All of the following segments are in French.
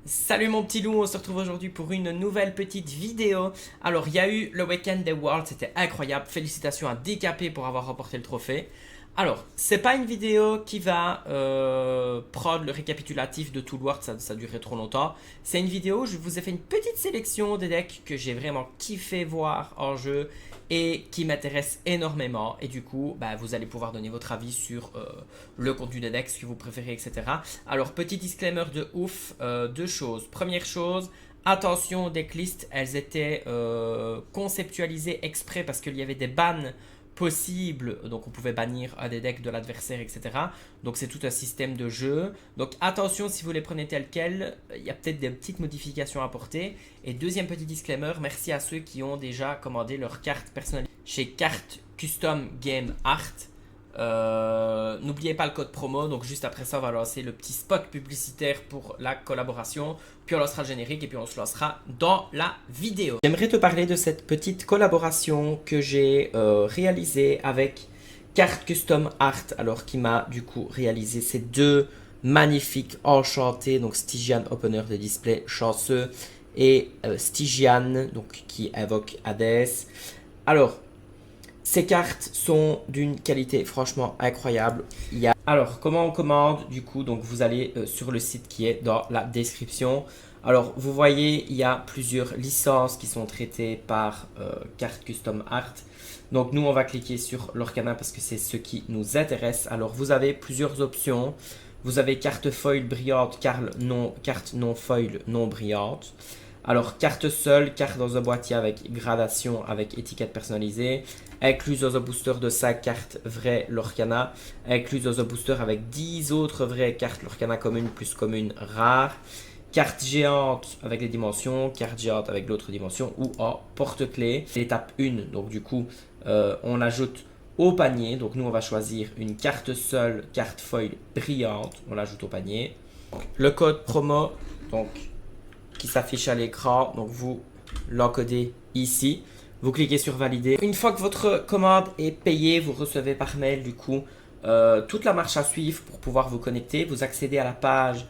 Salut mon petit loup, on se retrouve aujourd'hui pour une nouvelle petite vidéo. Alors il y a eu le week-end des Worlds, c'était incroyable, félicitations à DKP pour avoir remporté le trophée. Alors, c'est pas une vidéo qui va prendre le récapitulatif de tout le World, ça durerait trop longtemps. C'est une vidéo où je vous ai fait une petite sélection des decks que j'ai vraiment kiffé voir en jeu et qui m'intéressent énormément. Et du coup, bah, vous allez pouvoir donner votre avis sur le contenu des decks, ce que vous préférez, etc. Alors, petit disclaimer de ouf, deux choses. Première chose, attention, decklists, elles étaient conceptualisées exprès parce qu'il y avait des bans possibles, donc on pouvait bannir un des decks de l'adversaire, etc. Donc c'est tout un système de jeu. Donc attention si vous les prenez tels quels, il y a peut-être des petites modifications à apporter. Et deuxième petit disclaimer, merci à ceux qui ont déjà commandé leur carte personnalisée chez Carte Custom Game Art. N'oubliez pas le code promo, donc juste après ça on va lancer le petit spot publicitaire pour la collaboration, puis on lancera le générique et puis on se lancera dans la vidéo. J'aimerais te parler de cette petite collaboration que j'ai réalisée avec Carte Custom Art, alors qui m'a du coup réalisé ces deux magnifiques enchantés, donc Stygian Opener de display chanceux et Stygian, donc qui invoque Hadès. Alors, ces cartes sont d'une qualité franchement incroyable. Alors, comment on commande du coup? Donc, vous allez sur le site qui est dans la description. Alors, vous voyez, il y a plusieurs licences qui sont traitées par Carte Custom Art. Donc, nous, on va cliquer sur l'Orcana parce que c'est ce qui nous intéresse. Alors, vous avez plusieurs options. Vous avez carte foil brillante, carte non foil non brillante. Alors, carte seule, carte dans un boîtier avec gradation, avec étiquette personnalisée, incluse dans un booster de 5 cartes vraies Lorcana, incluse dans un booster avec 10 autres vraies cartes Lorcana communes plus communes rares, carte géante avec les dimensions, carte géante avec l'autre dimension ou en porte-clés. L'étape 1, donc du coup, on ajoute au panier. Donc nous, on va choisir une carte seule, carte foil brillante, on l'ajoute au panier. Le code promo, donc qui s'affiche à l'écran. Donc vous l'encodez ici. Vous cliquez sur valider. Une fois que votre commande est payée, vous recevez par mail du coup toute la marche à suivre pour pouvoir vous connecter. Vous accédez à la page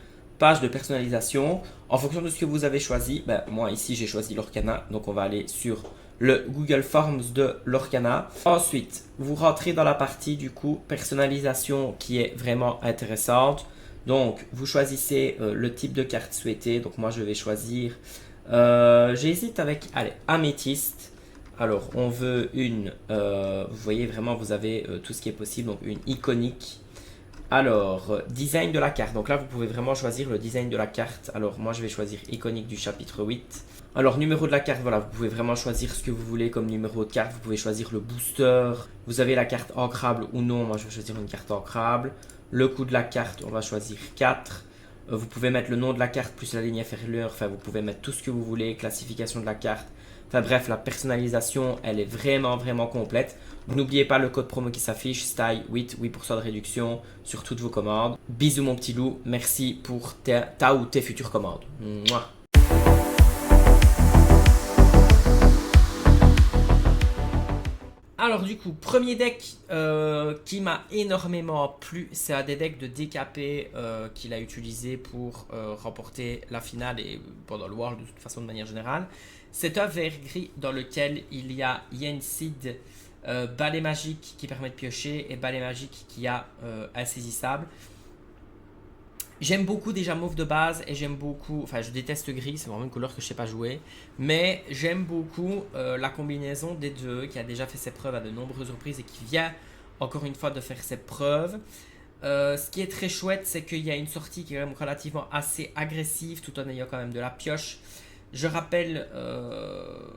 de personnalisation. En fonction de ce que vous avez choisi, ben, moi ici j'ai choisi l'Orcana. Donc on va aller sur le Google Forms de l'Orcana. Ensuite, vous rentrez dans la partie du coup personnalisation qui est vraiment intéressante. Donc, vous choisissez le type de carte souhaitée. Donc, moi, je vais choisir. J'hésite avec, allez, améthyste. Alors, on veut une. Vous voyez vraiment, vous avez tout ce qui est possible. Donc, une iconique. Alors, design de la carte. Donc là, vous pouvez vraiment choisir le design de la carte. Alors, moi, je vais choisir iconique du chapitre 8. Alors, numéro de la carte, voilà, vous pouvez vraiment choisir ce que vous voulez comme numéro de carte. Vous pouvez choisir le booster. Vous avez la carte ancrable ou non. Moi, je vais choisir une carte ancrable. Le coût de la carte, on va choisir 4. Vous pouvez mettre le nom de la carte plus la ligne inférieure. Enfin, vous pouvez mettre tout ce que vous voulez. Classification de la carte. Enfin bref, la personnalisation, elle est vraiment complète. N'oubliez pas le code promo qui s'affiche, STY 8% de réduction sur toutes vos commandes. Bisous mon petit loup, merci pour ta ou tes futures commandes. Mouah. Alors du coup, premier deck qui m'a énormément plu, c'est un des decks de DKP qu'il a utilisé pour remporter la finale et pendant le World de toute façon de manière générale. C'est un vert gris dans lequel il y a Yensid, balai magique qui permet de piocher et balai magique qui a insaisissable. J'aime beaucoup déjà mauve de base et j'aime beaucoup, enfin je déteste gris, c'est vraiment une couleur que je sais pas jouer, mais j'aime beaucoup la combinaison des deux qui a déjà fait ses preuves à de nombreuses reprises et qui vient encore une fois de faire ses preuves. Ce qui est très chouette, c'est qu'il y a une sortie qui est quand même relativement assez agressive tout en ayant quand même de la pioche. Je rappelle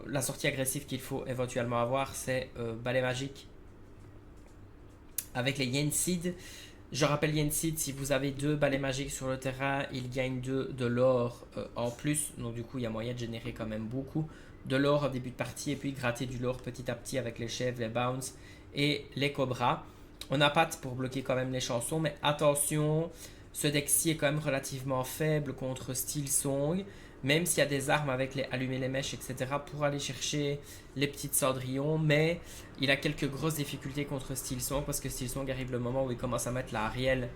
la sortie agressive qu'il faut éventuellement avoir, c'est balai magique avec les Yensid. Je rappelle Yensid, si vous avez 2 balais magiques sur le terrain, il gagne de l'or en plus. Donc du coup, il y a moyen de générer quand même beaucoup de l'or en début de partie. Et puis gratter du l'or petit à petit avec les chèvres, les bounce et les cobras. On a patte pour bloquer quand même les chansons. Mais attention, ce deck-ci est quand même relativement faible contre Steel Song. Même s'il y a des armes avec les allumer les mèches, etc. pour aller chercher les petites cendrillons. Mais il a quelques grosses difficultés contre Steel Song parce que Steel Song arrive le moment où il commence à mettre la Ariel,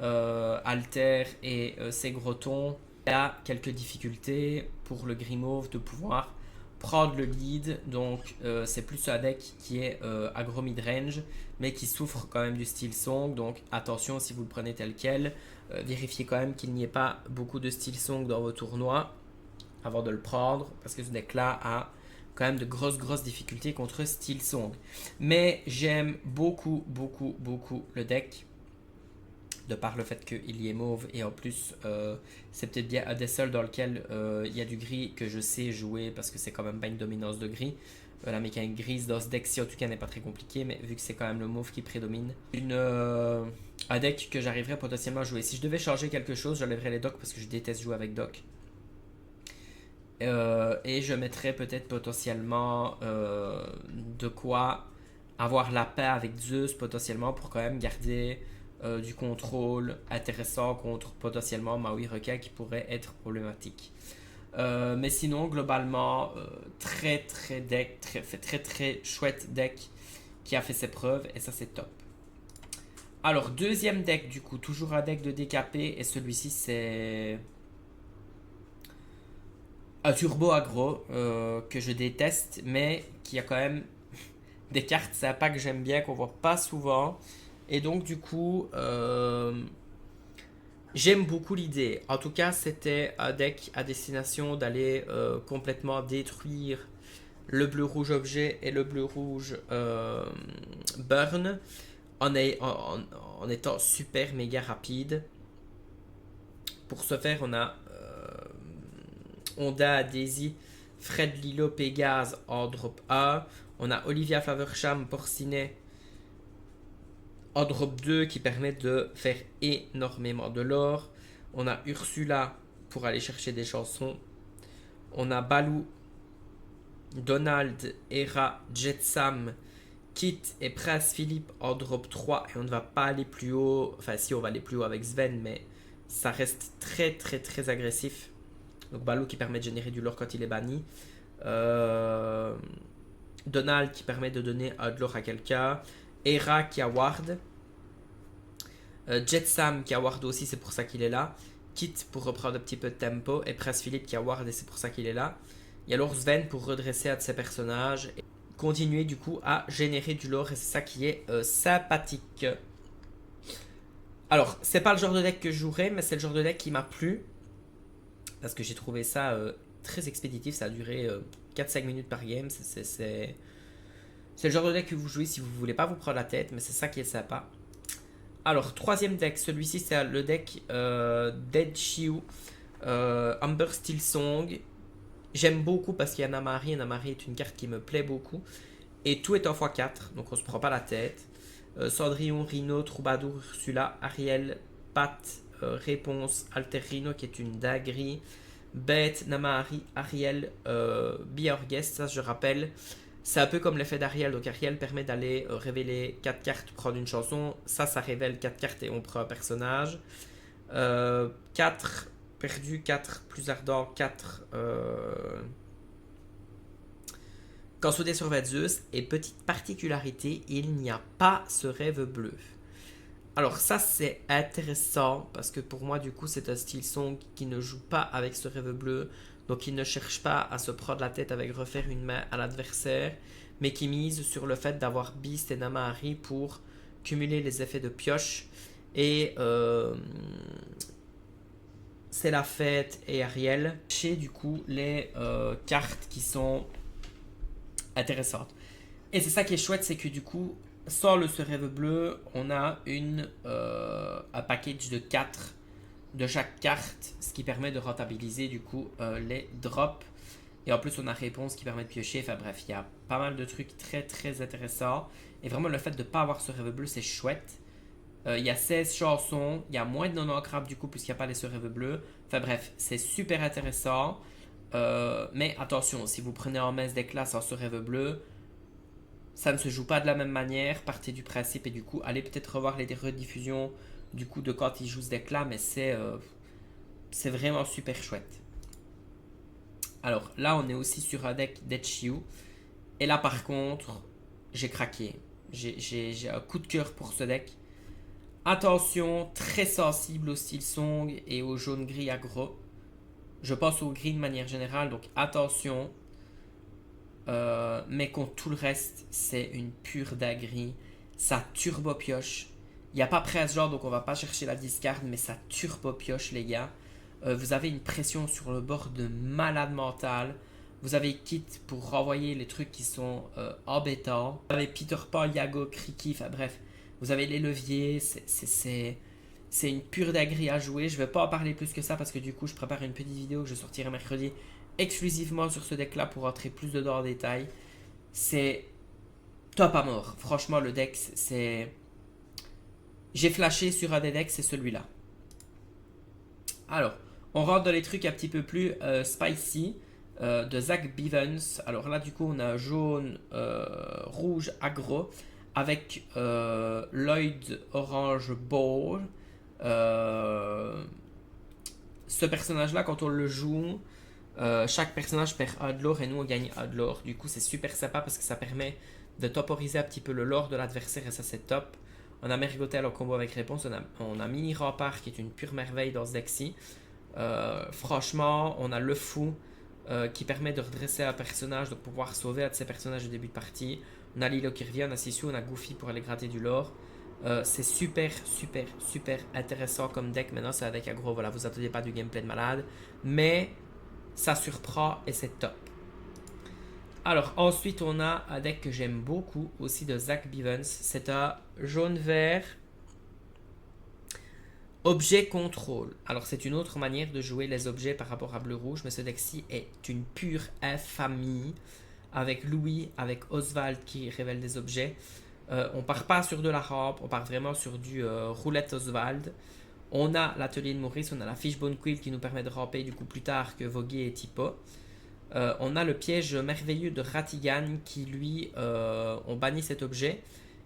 Alter et ses gros tons. Il y a quelques difficultés pour le gris mauve de pouvoir prendre le lead. Donc c'est plus un deck qui est aggro mid-range, mais qui souffre quand même du style song. Donc attention si vous le prenez tel quel. Vérifiez quand même qu'il n'y ait pas beaucoup de style song dans vos tournois avant de le prendre, parce que ce deck-là a quand même de grosses difficultés contre style song. Mais j'aime beaucoup le deck, de par le fait qu'il y ait mauve, et en plus c'est peut-être bien un des seuls dans lequel il y a du gris que je sais jouer, parce que c'est quand même pas une dominance de gris. La mécanique grise dans ce deck-ci en tout cas n'est pas très compliquée, mais vu que c'est quand même le mauve qui prédomine, un deck que j'arriverais potentiellement à jouer. Si je devais changer quelque chose, j'enlèverais les docks parce que je déteste jouer avec dock. Et je mettrais peut-être potentiellement de quoi avoir la paix avec Zeus potentiellement, pour quand même garder du contrôle intéressant contre potentiellement Maui Requin qui pourrait être problématique. Mais sinon globalement très chouette deck qui a fait ses preuves, et ça c'est top. Alors deuxième deck du coup, toujours un deck de DKP, et celui-ci c'est un turbo aggro que je déteste, mais qui a quand même des cartes sympas que j'aime bien, qu'on voit pas souvent. Et donc du coup j'aime beaucoup l'idée. En tout cas c'était un deck à destination d'aller complètement détruire le bleu-rouge objet et le bleu-rouge burn en étant super méga rapide. Pour ce faire on a Honda, Daisy, Fred Lilo, Pégase en drop 1. On a Olivia Flaversham, Porcinet en drop 2 qui permet de faire énormément de l'or. On a Ursula pour aller chercher des chansons. On a Baloo, Donald, Hera, Jetsam, Kit et Prince Philippe en drop 3. Et on ne va pas aller plus haut. Enfin si, on va aller plus haut avec Sven, mais ça reste très agressif. Donc Baloo qui permet de générer du lore quand il est banni. Donald qui permet de donner de l'or à quelqu'un. Hera qui a ward. Jetsam qui a ward aussi, c'est pour ça qu'il est là. Kit pour reprendre un petit peu de tempo. Et Prince Philippe qui a ward, et c'est pour ça qu'il est là. Il y a alors Sven pour redresser un de ses personnages. Et continuer du coup à générer du lore, et c'est ça qui est sympathique. Alors, c'est pas le genre de deck que je jouerais, mais c'est le genre de deck qui m'a plu. Parce que j'ai trouvé ça très expéditif. Ça a duré 4-5 minutes par game. C'est le genre de deck que vous jouez si vous voulez pas vous prendre la tête, mais c'est ça qui est sympa. Alors, troisième deck. Celui-ci, c'est le deck Dead Shiu Amber Steel Song. J'aime beaucoup parce qu'il y a Namari. Et Namari est une carte qui me plaît beaucoup. Et tout est en x4, donc on se prend pas la tête. Cendrillon, Rhino, Troubadour, Ursula, Ariel, Pat, Réponse, Alter Rhino qui est une dinguerie, Bête, Namahari, Ariel, Biorguest, ça je rappelle, c'est un peu comme l'effet d'Ariel. Donc Ariel permet d'aller révéler 4 cartes, prendre une chanson, ça révèle 4 cartes et on prend un personnage. 4 perdu, 4 plus ardent, 4 quand soudé sur Zeus. Et petite particularité, il n'y a pas ce rêve bleu. Alors ça c'est intéressant parce que pour moi du coup c'est un style song qui ne joue pas avec ce rêve bleu, donc il ne cherche pas à se prendre la tête avec refaire une main à l'adversaire, mais qui mise sur le fait d'avoir Beast et Namahari pour cumuler les effets de pioche. Et c'est la fête et Ariel chez du coup les cartes qui sont intéressantes. Et c'est ça qui est chouette, c'est que du coup sans le ce rêve bleu, on a un package de 4 de chaque carte, ce qui permet de rentabiliser du coup les drops. Et en plus, on a réponse qui permet de piocher. Enfin bref, il y a pas mal de trucs très intéressants. Et vraiment, le fait de ne pas avoir ce rêve bleu, c'est chouette. Il y a 16 chansons, il y a moins de non-ancrables du coup, puisqu'il n'y a pas les ce rêve bleu. Enfin bref, c'est super intéressant. Mais attention, si vous prenez en main ce deck là sans ce rêve bleu, ça ne se joue pas de la même manière. Partez du principe et du coup, allez peut-être revoir les rediffusions du coup de quand ils jouent ce deck là, mais c'est vraiment super chouette. Alors là, on est aussi sur un deck d'Echiu. Et là, par contre, j'ai craqué. J'ai un coup de cœur pour ce deck. Attention, très sensible au style song et au jaune-gris aggro. Je pense au gris de manière générale, donc attention. Mais contre tout le reste, c'est une pure dinguerie. Ça turbo pioche. Il n'y a pas presse genre, donc on va pas chercher la discard, mais ça turbo pioche, les gars. Vous avez une pression sur le bord de malade mental. Vous avez Kit pour renvoyer les trucs qui sont embêtants. Vous avez Peter Pan, Yago, Kriki, enfin bref. Vous avez les leviers. C'est une pure dinguerie à jouer. Je ne vais pas en parler plus que ça parce que du coup, je prépare une petite vidéo que je sortirai mercredi exclusivement sur ce deck-là pour rentrer plus dedans en détail. C'est top à mort. Franchement, le deck, c'est... J'ai flashé sur un des decks, c'est celui-là. Alors, on rentre dans les trucs un petit peu plus spicy de Zach Bevans. Alors là, du coup, on a jaune, rouge, aggro avec Lloyd orange ball. Ce personnage-là, quand on le joue, chaque personnage perd un de l'or et nous on gagne un de l'or. Du coup, c'est super sympa parce que ça permet de temporiser un petit peu le lore de l'adversaire et ça, c'est top. On a Mergotel en combo avec réponse. On a Mini Rempart qui est une pure merveille dans ce deck-ci. Franchement, on a le fou qui permet de redresser un personnage, de pouvoir sauver un de ses personnages au début de partie. On a Lilo qui revient, on a Sissou, on a Goofy pour aller gratter du lore. C'est super, super, super intéressant comme deck. Maintenant, c'est un deck aggro. Voilà, vous attendez pas du gameplay de malade. Mais ça surprend et c'est top. Alors, ensuite, on a un deck que j'aime beaucoup aussi de Zach Bevans. C'est un jaune-vert objet contrôle. Alors, c'est une autre manière de jouer les objets par rapport à bleu-rouge, mais ce deck-ci est une pure infamie. Avec Louis, avec Oswald qui révèle des objets. On part pas sur de la rampe, on part vraiment sur du roulette Oswald. On a l'atelier de Maurice, on a la Fishbone Quill qui nous permet de ramper du coup plus tard que Voguer et Tipo. On a le piège merveilleux de Ratigan qui lui, on bannit cet objet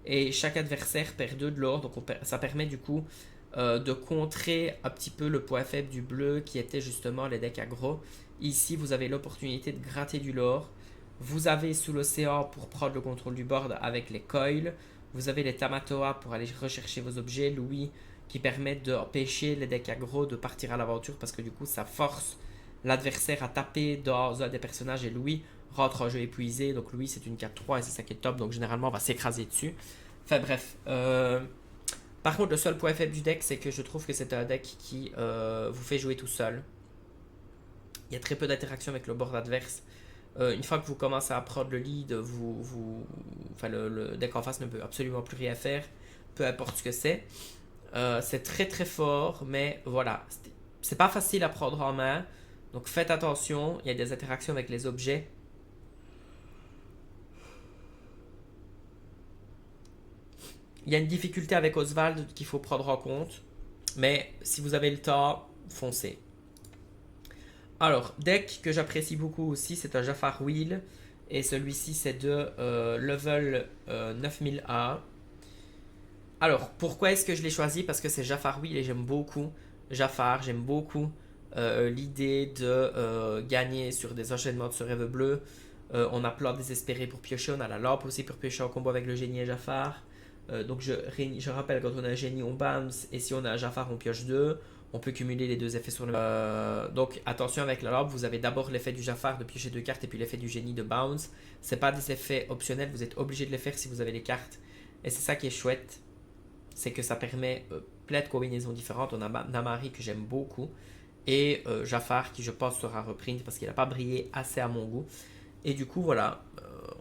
et chaque adversaire perd 2 de l'or, donc ça permet du coup de contrer un petit peu le point faible du bleu qui était justement les decks aggro. Ici vous avez l'opportunité de gratter du lore. Vous avez sous l'océan pour prendre le contrôle du board avec les coils. Vous avez les Tamatoa pour aller rechercher vos objets. Louis qui permet d'empêcher les decks aggro de partir à l'aventure parce que du coup ça force l'adversaire à taper dans un des personnages et Louis rentre en jeu épuisé. Donc Louis c'est une 4-3 et c'est ça qui est top. Donc généralement on va s'écraser dessus. Enfin bref. Par contre le seul point faible du deck c'est que je trouve que c'est un deck qui vous fait jouer tout seul. Il y a très peu d'interaction avec le board adverse. Une fois que vous commencez à prendre le lead, le deck en face ne peut absolument plus rien faire, peu importe ce que c'est. C'est très très fort, mais voilà, c'est pas facile à prendre en main, donc faites attention, il y a des interactions avec les objets. Il y a une difficulté avec Oswald qu'il faut prendre en compte, mais si vous avez le temps, foncez. Alors, deck que j'apprécie beaucoup aussi, c'est un Jafar Wheel. Et celui-ci, c'est de level 9000A. Alors, pourquoi est-ce que je l'ai choisi? Parce que c'est Jafar Wheel et j'aime beaucoup Jafar. J'aime beaucoup l'idée de gagner sur des enchaînements de ce rêve bleu. On a Plan Désespéré pour piocher. On a la lampe aussi pour piocher en combo avec le génie et Jafar. Donc, je rappelle, quand on a un génie, on bounce. Et si on a un Jafar, on pioche 2. On peut cumuler les deux effets sur le... donc attention avec la lampe, vous avez d'abord l'effet du Jafar de piocher 2 cartes et puis l'effet du génie de bounce. C'est pas des effets optionnels, vous êtes obligé de les faire si vous avez les cartes. Et c'est ça qui est chouette, c'est que ça permet plein de combinaisons différentes. On a Namari que j'aime beaucoup et Jafar qui je pense sera reprint parce qu'il n'a pas brillé assez à mon goût. Et du coup voilà,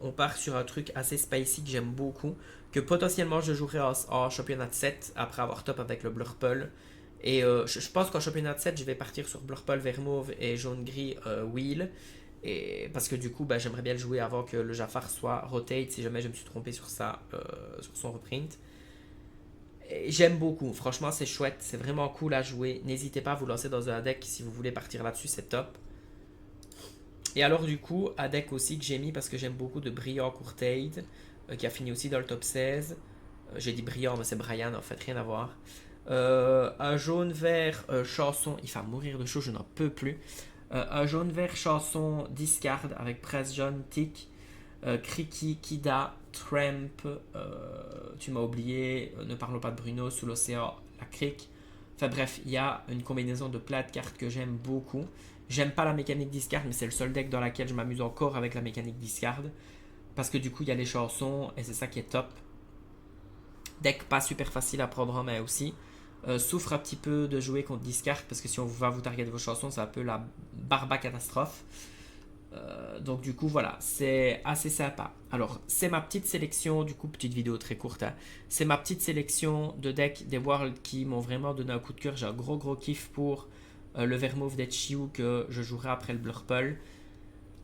on part sur un truc assez spicy que j'aime beaucoup, que potentiellement je jouerai en championnat de 7 après avoir top avec le Blurple. Et je pense qu'en championnat de 7, je vais partir sur Blurple vert mauve et jaune-gris Wheel. Et parce que du coup, j'aimerais bien le jouer avant que le Jafar soit rotate, si jamais je me suis trompé sur ça, sur son reprint. J'aime beaucoup, franchement c'est chouette, c'est vraiment cool à jouer. N'hésitez pas à vous lancer dans un deck si vous voulez partir là-dessus, c'est top. Et alors du coup, un deck aussi que j'ai mis parce que j'aime beaucoup de Brillant Courtaid, qui a fini aussi dans le top 16. J'ai dit Brillant, mais c'est Brian, en fait, rien à voir. Un jaune-vert chanson, il va mourir de chaud, je n'en peux plus. Un jaune-vert chanson discard avec Press John, Tick, Kriki, Kida, Tramp, tu m'as oublié, ne parlons pas de Bruno, Sous l'océan, la crique. Enfin bref, il y a une combinaison de plein de cartes que j'aime beaucoup. J'aime pas la mécanique discard, mais c'est le seul deck dans lequel je m'amuse encore avec la mécanique discard. Parce que du coup, il y a les chansons et c'est ça qui est top. Deck pas super facile à prendre en main aussi. Souffre un petit peu de jouer contre discard parce que si on va vous target vos chansons, c'est un peu la barba catastrophe. Donc du coup voilà, c'est assez sympa. Alors c'est ma petite sélection, du coup petite vidéo très courte, hein. C'est ma petite sélection de decks des Worlds qui m'ont vraiment donné un coup de cœur. J'ai un gros kiff pour le Vermouth d'Echiu que je jouerai après le Blurple.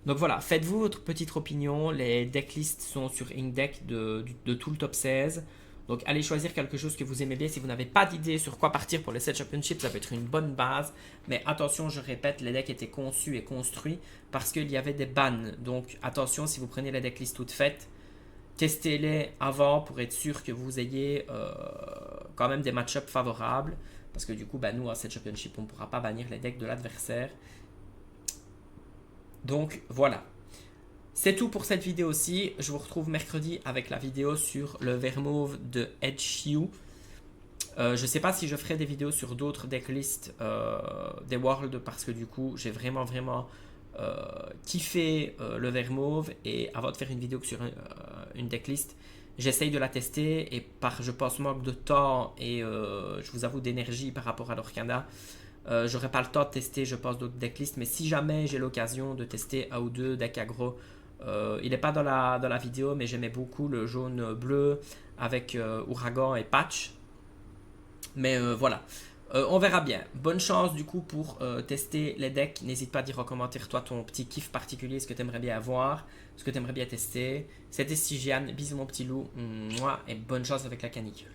Donc voilà, faites-vous votre petite opinion. Les decklists sont sur Inkdeck de tout le top 16. Donc allez choisir quelque chose que vous aimez bien. Si vous n'avez pas d'idée sur quoi partir pour les 7 Championships, ça peut être une bonne base. Mais attention, je répète, les decks étaient conçus et construits parce qu'il y avait des bans. Donc attention, si vous prenez les decklists toutes faites, testez-les avant pour être sûr que vous ayez quand même des match-ups favorables. Parce que du coup, nous, à 7 Championships, on ne pourra pas bannir les decks de l'adversaire. Donc voilà. C'est tout pour cette vidéo aussi. Je vous retrouve mercredi avec la vidéo sur le Vermouth de Echiu. Je ne sais pas si je ferai des vidéos sur d'autres decklists des Worlds parce que du coup j'ai vraiment kiffé le Vermouth et avant de faire une vidéo sur une decklist, j'essaye de la tester et par je pense manque de temps et je vous avoue d'énergie par rapport à l'Orcana. J'aurai pas le temps de tester je pense d'autres decklists, mais si jamais j'ai l'occasion de tester un ou deux decks aggro, il n'est pas dans la vidéo, mais j'aimais beaucoup le jaune bleu avec Ouragan et Patch. Mais voilà, on verra bien. Bonne chance du coup pour tester les decks. N'hésite pas à dire en commentaire toi ton petit kiff particulier, ce que tu aimerais bien avoir, ce que tu aimerais bien tester. C'était Stygian, bisous mon petit loup, et bonne chance avec la canicule.